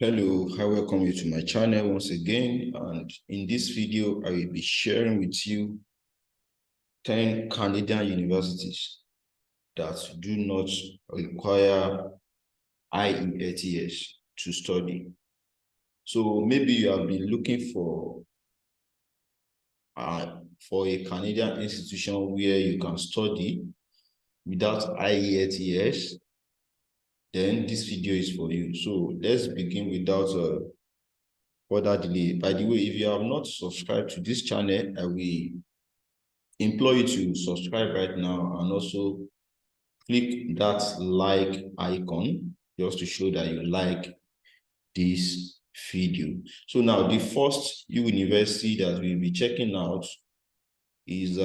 Hello, I welcome you to my channel once again, and in this video I will be sharing with you 10 Canadian universities that do not require IELTS to study. So maybe you have been looking for a Canadian institution where you can study without IELTS, then this video is for you. So let's begin without further delay. By the way, if you have not subscribed to this channel, I will implore you to subscribe right now and also click that like icon just to show that you like this video. So now the first university that we'll be checking out is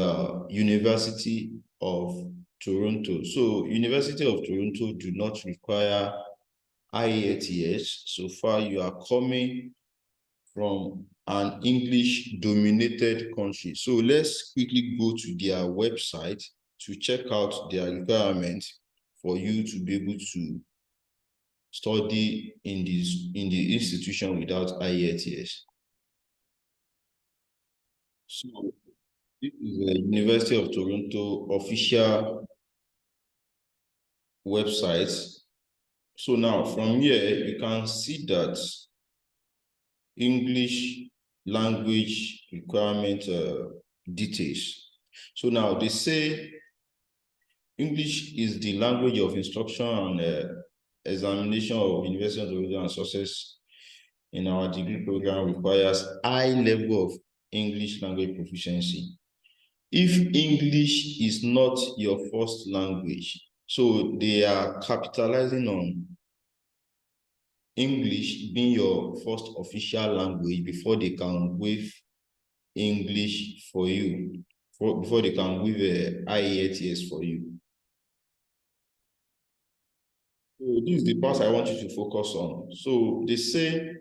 University of Toronto. So University of Toronto do not require IELTS. So far you are coming from an English-dominated country. So let's quickly go to their website to check out their requirements for you to be able to study in the institution without IELTS. So this is the University of Toronto official website. So now from here, you can see that English language requirement details. So now they say English is the language of instruction and examination of University of Toronto, and success in our degree program requires high level of English language proficiency. If English is not your first language, so they are capitalizing on English being your first official language before they can waive English for you, before they can waive IELTS for you. So this is the part I want you to focus on. So they say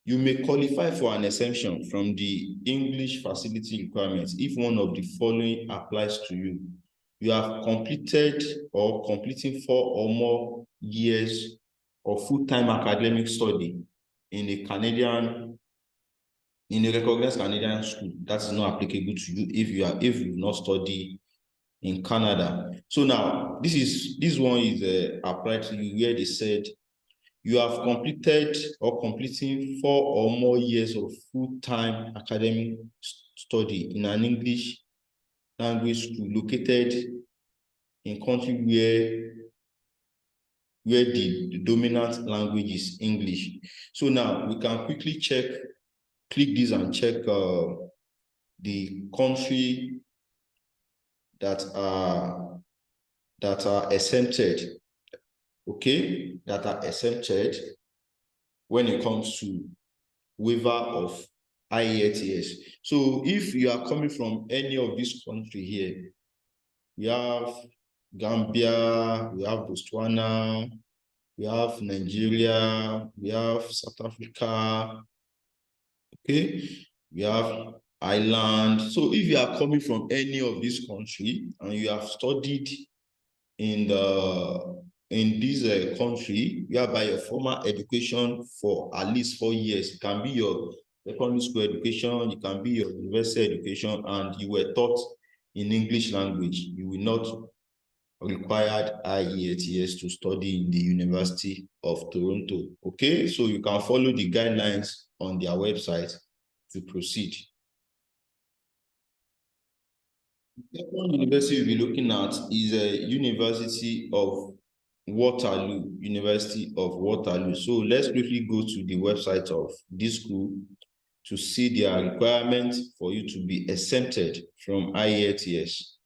you may qualify for an exemption from the English facility requirements if one of the following applies to you. You have completed or completing 4 or more years of full-time academic study in a recognized Canadian school. That is not applicable to you if you've not studied in Canada. So now this one is applied to you where they said you have completed or completing 4 or more years of full-time academic study in an English language school located in country where the dominant language is English. So now we can quickly click this and check the country that are exempted, okay, that are exempted when it comes to waiver of IELTS. So if you are coming from any of these countries here, we have Gambia, we have Botswana, we have Nigeria, we have South Africa, okay, we have Ireland. So if you are coming from any of these countries and you have studied in this country, whereby your formal education for at least 4 years, it can be your secondary school education, it can be your university education, and you were taught in English language, you will not required IELTS to study in the University of Toronto. Okay, so you can follow the guidelines on their website to proceed. The second university we'll be looking at is a University of Waterloo, University of Waterloo. So let's quickly go to the website of this school to see their requirements for you to be exempted from IELTS.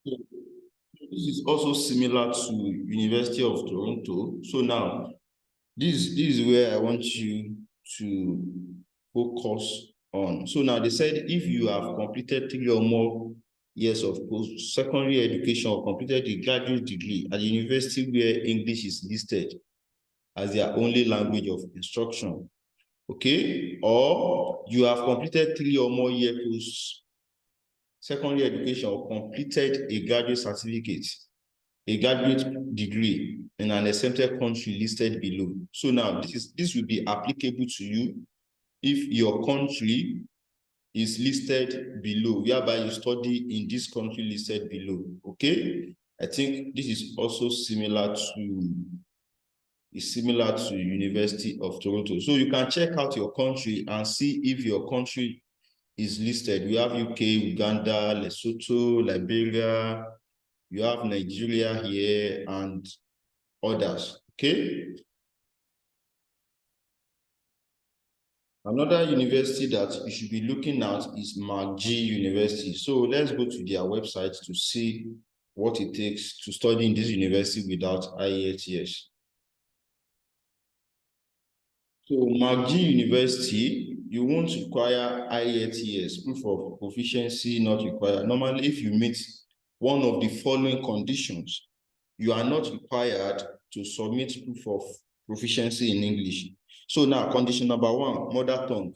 This is also similar to University of Toronto. So now, this is where I want you to focus on. So now they said if you have completed 3 or more years of post-secondary education or completed a graduate degree at the university where English is listed as their only language of instruction, okay, or you have completed 3 or more years post-secondary education or completed a graduate certificate, a graduate degree in an exempted country listed below. So now this will be applicable to you if your country is listed below, whereby you study in this country listed below. Okay, I think this is also similar to University of Toronto. So you can check out your country and see if your country is listed. We have UK, Uganda, Lesotho, Liberia, you have Nigeria here and others. Okay. Another university that you should be looking at is McGill University. So let's go to their website to see what it takes to study in this university without IELTS. So McGill University, you won't require IELTS, proof of proficiency not required. Normally, if you meet one of the following conditions, you are not required to submit proof of proficiency in English. So now, condition number 1, mother tongue,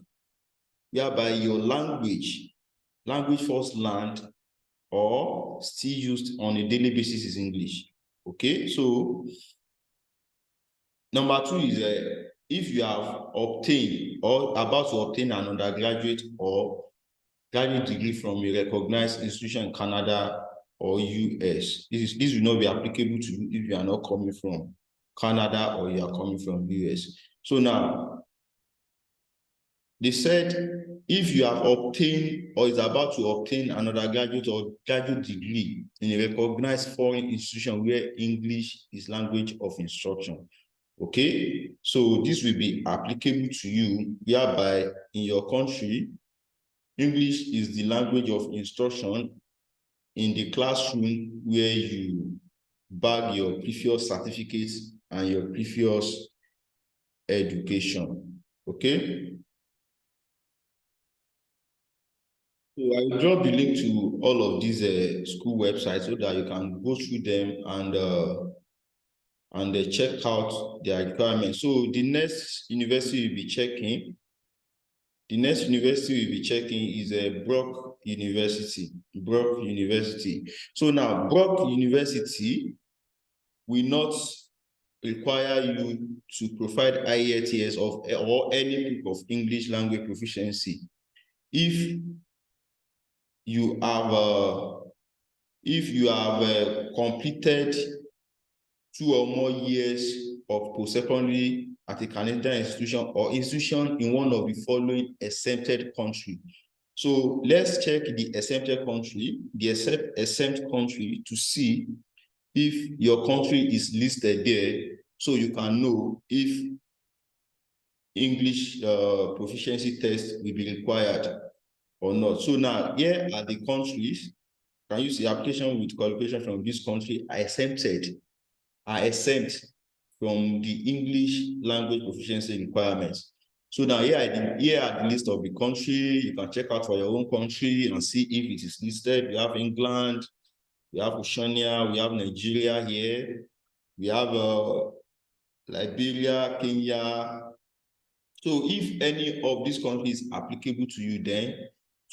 whereby your language first learned or still used on a daily basis is English. Okay, so number 2 is if you have obtained or about to obtain an undergraduate or graduate degree from a recognized institution in Canada or US. This will not be applicable to you if you are not coming from Canada or you are coming from US. So now, they said if you have obtained or is about to obtain an undergraduate or graduate degree in a recognized foreign institution where English is language of instruction, okay, so this will be applicable to you, whereby in your country, English is the language of instruction in the classroom where you bag your previous certificates and your previous education, okay? So I will drop the link to all of these school websites so that you can go through them and check out their requirements. So the next university we'll be checking is Brock University. Brock University. So now Brock University will not require you to provide IELTS or any proof of English language proficiency if you have completed 2 or more years of post-secondary at a Canadian institution or institution in one of the following exempted countries. So let's check the exempt country to see if your country is listed there, so you can know if English proficiency test will be required or not. So now, here are the countries. Can you see application with qualification from this country are exempt from the English language proficiency requirements. So now here are the list of the country. You can check out for your own country and see if it is listed. We have England, we have Oceania, we have Nigeria here, we have Liberia, Kenya. So if any of these countries is applicable to you, then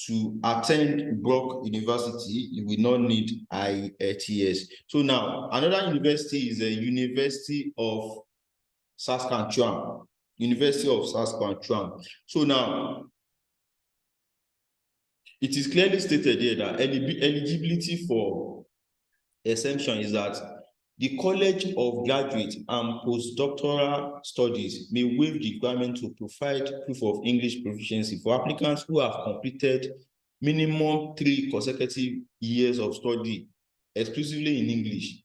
to attend Brock University, you will not need IELTS. So now, another university is the University of Saskatchewan. University of Saskatchewan. So now, it is clearly stated here that eligibility for exemption is that the College of Graduate and Postdoctoral Studies may waive the requirement to provide proof of English proficiency for applicants who have completed minimum 3 consecutive years of study exclusively in English.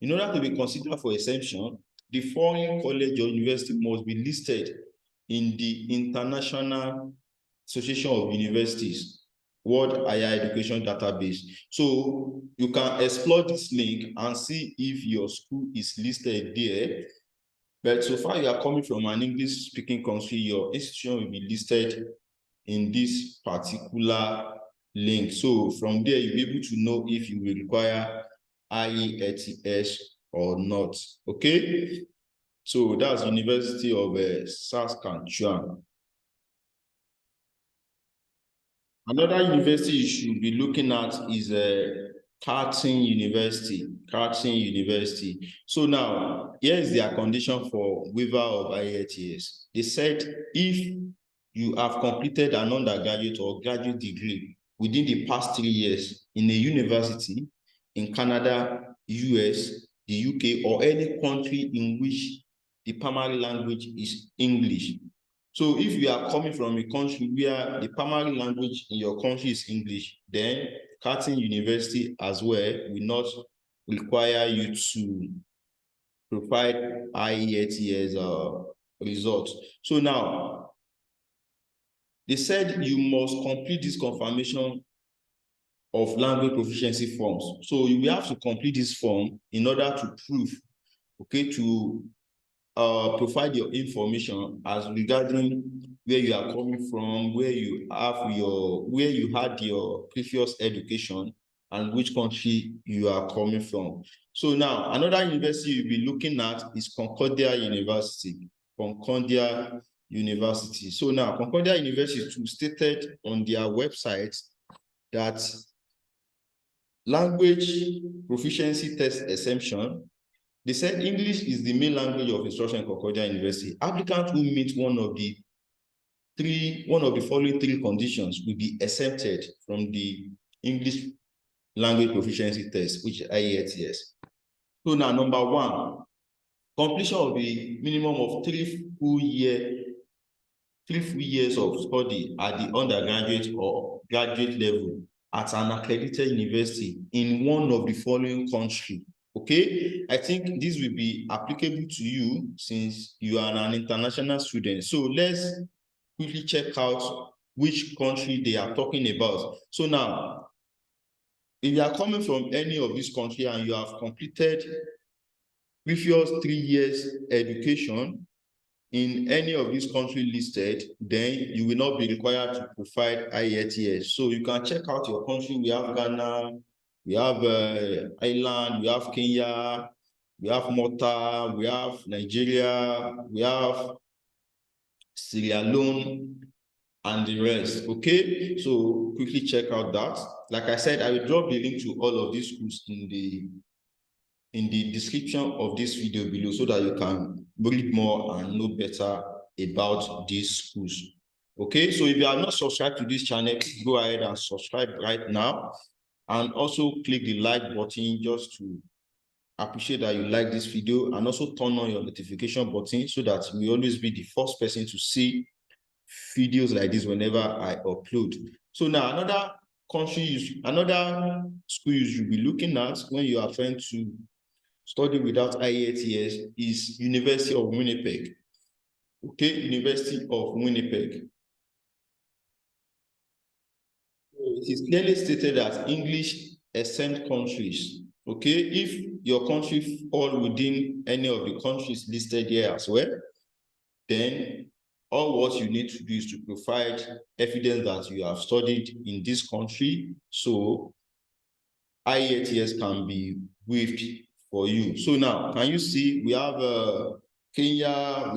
In order to be considered for exemption, the foreign college or university must be listed in the International Association of Universities World Higher Education Database. So you can explore this link and see if your school is listed there. But so far you are coming from an English speaking country, your institution will be listed in this particular link. So from there, you'll be able to know if you will require IELTS or not. Okay. So that's University of Saskatchewan. Another university you should be looking at is Carleton University. Carleton University. So now, here is their condition for waiver of IELTS. They said if you have completed an undergraduate or graduate degree within the past 3 years in a university in Canada, US, the UK, or any country in which the primary language is English. So if you are coming from a country where the primary language in your country is English, then Carleton University as well will not require you to provide IELTS results. So now, they said you must complete this confirmation of language proficiency forms. So you will have to complete this form in order to prove, okay, to provide your information as regarding where you are coming from, where you had your previous education, and which country you are coming from. So now, another university you'll be looking at is Concordia University. Concordia University. So now, Concordia University stated on their website that language proficiency test exemption. They said English is the main language of instruction in Concordia University. Applicants who meet one of the following 3 conditions will be exempted from the English language proficiency test, which is IELTS. So now, number 1, completion of the minimum of 3 full years of study at the undergraduate or graduate level at an accredited university in one of the following countries. Okay, I think this will be applicable to you since you are an international student. So let's quickly check out which country they are talking about. So now, if you are coming from any of these countries and you have completed previous 3 years education in any of these countries listed, then you will not be required to provide IELTS. So you can check out your country. We have Ghana, we have Ireland, we have Kenya, we have Malta, we have Nigeria, we have Sierra Leone, and the rest. Okay, so quickly check out that. Like I said, I will drop the link to all of these schools in the description of this video below so that you can read more and know better about these schools. Okay, so if you are not subscribed to this channel, please go ahead and subscribe right now, and also click the like button just to appreciate that you like this video, and also turn on your notification button so that you will always be the first person to see videos like this whenever I upload. So now, another school you should be looking at when you are trying to study without IELTS is University of Winnipeg. Okay, University of Winnipeg. It is clearly stated that English exempt countries. Okay, if your country fall within any of the countries listed here as well, then all what you need to do is to provide evidence that you have studied in this country, so IELTS can be waived for you. So now, can you see we have Kenya,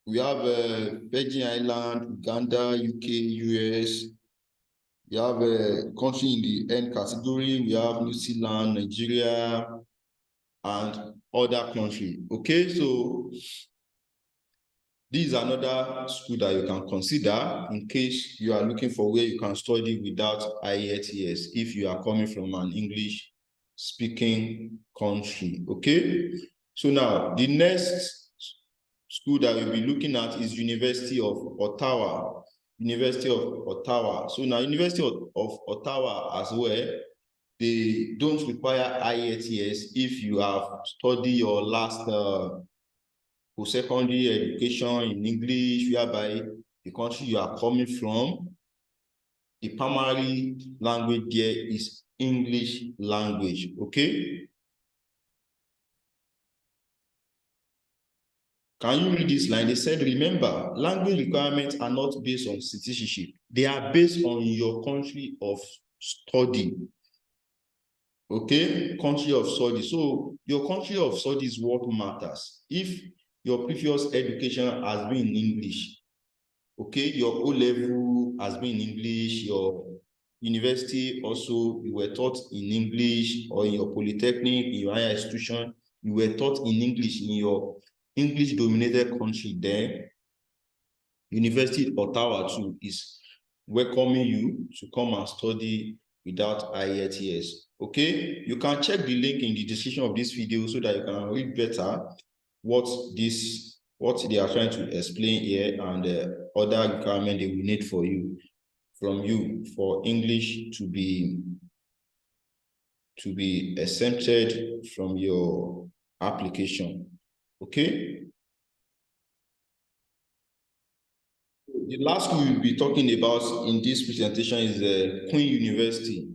we have Virgin Island, Uganda, UK, US. We have a country in the N category. We have New Zealand, Nigeria, and other countries. Okay, so this is another school that you can consider in case you are looking for where you can study without IELTS if you are coming from an English-speaking country. Okay, so now the next school that we'll be looking at is University of Ottawa. University of Ottawa. So now University of Ottawa as well, they don't require IELTS if you have studied your last post-secondary education in English, whereby the country you are coming from, the primary language there is English language. Okay. Can you read this line? They said, remember, language requirements are not based on citizenship. They are based on your country of study. Okay, country of study. So your country of study is what matters. If your previous education has been in English, okay, your O level has been in English, your university also you were taught in English, or in your polytechnic, in your higher institution, you were taught in English in your English-dominated country, then University Ottawa too is welcoming you to come and study without IELTS. Okay, you can check the link in the description of this video so that you can read better what they are trying to explain here, and other requirements they will need from you for English to be exempted from your application. Okay. The last school we'll be talking about in this presentation is Queen University.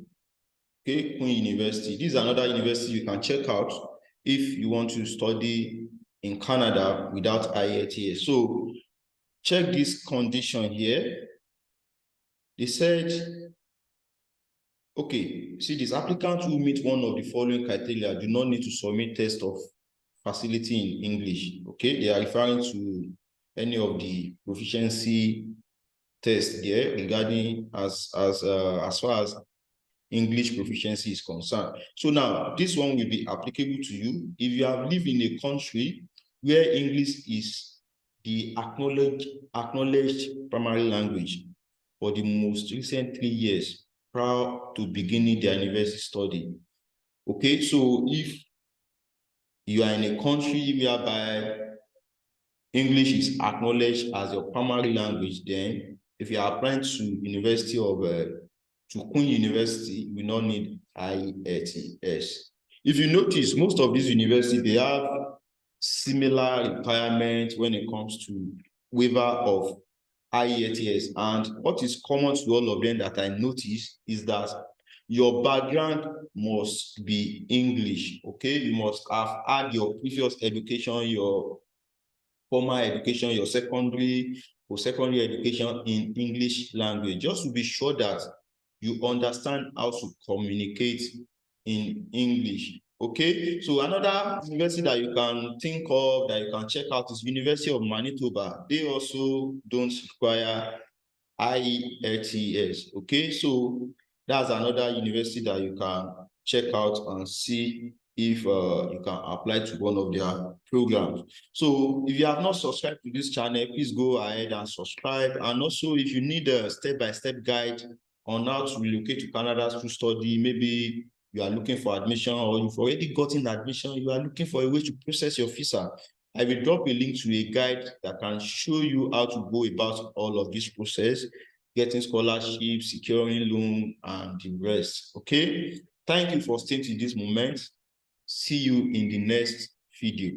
Okay, Queen University. This is another university you can check out if you want to study in Canada without IELTS. So check this condition here. They said, okay, see, this applicant who meet one of the following criteria do not need to submit test of facility in English. Okay, they are referring to any of the proficiency tests there regarding as far as English proficiency is concerned. So now this one will be applicable to you if you have lived in a country where English is the acknowledged primary language for the most recent 3 years prior to beginning their university study. Okay, so if you are in a country whereby English is acknowledged as your primary language, then if you are applying to University of to Queen University, you will not need IELTS. If you notice, most of these universities, they have similar requirements when it comes to waiver of IELTS. And what is common to all of them that I noticed is that your background must be English. Okay, you must have had your previous education, your formal education, your secondary or secondary education in English language, just to be sure that you understand how to communicate in English. Okay, so another university that you can think of, that you can check out, is University of Manitoba. They also don't require IELTS. Okay, so that's another university that you can check out and see if you can apply to one of their programs. So if you have not subscribed to this channel, please go ahead and subscribe. And also, if you need a step-by-step guide on how to relocate to Canada to study, maybe you are looking for admission, or you've already gotten admission, you are looking for a way to process your visa, I will drop a link to a guide that can show you how to go about all of this process, getting scholarship, securing loan, and the rest. Okay, thank you for staying to this moment. See you in the next video.